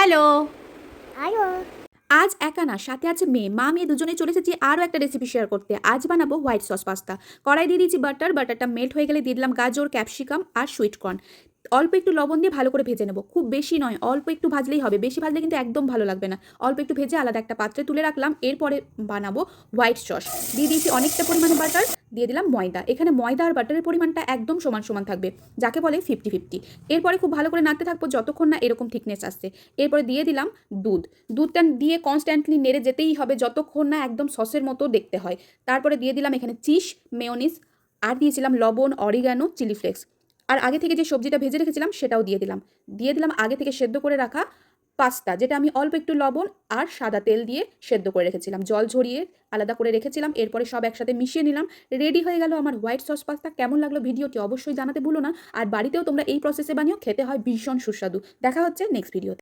Hello. Hello. আজ একা না, সাথে আছে মেয়ে। মা মেয়ে দুজনেই চলে এসেছি আরও একটা রেসিপি শেয়ার করতে। আজ বানাবো হোয়াইট সস পাস্তা। কড়াই দিয়ে দিয়েছি বাটারটা মেল্ট হয়ে গেলে দিয়ে দিলাম গাজর, ক্যাপসিকাম আর সুইট কর্ন। অল্প একটু লবণ দিয়ে ভালো করে ভেজে নেবো, খুব বেশি নয়, অল্প একটু ভাজলেই হবে। বেশি ভাজলে কিন্তু একদম ভালো লাগবে না। অল্প একটু ভেজে আলাদা একটা পাত্রে তুলে রাখলাম। এরপরে বানাবো হোয়াইট সস। দিয়ে দিয়েছি অনেকটা পরিমাণে বাটার, দিয়ে দিলাম ময়দা। এখানে ময়দা আর বাটারের পরিমাণটা একদম সমান সমান থাকবে, যাকে বলে 50-50। এরপরে খুব ভালো করে নাড়তে থাকবো যতক্ষণ না এরকম থিকনেস আসছে। এরপরে দিয়ে দিলাম দুধ। দুধটা দিয়ে কনস্ট্যান্টলি নেড়ে যেতেই হবে যতক্ষণ না একদম সসের মতো দেখতে হয়। তারপরে দিয়ে দিলাম এখানে চিজ, মেয়োনিজ, আর দিয়েছিলাম লবণ, অরিগানো, চিলি ফ্লেক্স। আর আগে থেকে যে সবজিটা ভেজে রেখেছিলাম সেটাও দিয়ে দিলাম আগে থেকে সেদ্ধ করে রাখা পাস্তা, যেটা আমি অল্প একটু লবণ আর সাদা তেল দিয়ে সেদ্ধ করে রেখেছিলাম, জল ঝরিয়ে আলাদা করে রেখেছিলাম। এরপরে সব একসাথে মিশিয়ে নিলাম। রেডি হয়ে গেল আমার হোয়াইট সস পাস্তা। কেমন লাগলো ভিডিওটি অবশ্যই জানাতে ভুলো না। আর বাড়িতেও তোমরা এই প্রসেসে বানিয়েও, খেতে হয় ভীষণ সুস্বাদু। দেখা হচ্ছে নেক্সট ভিডিওতে।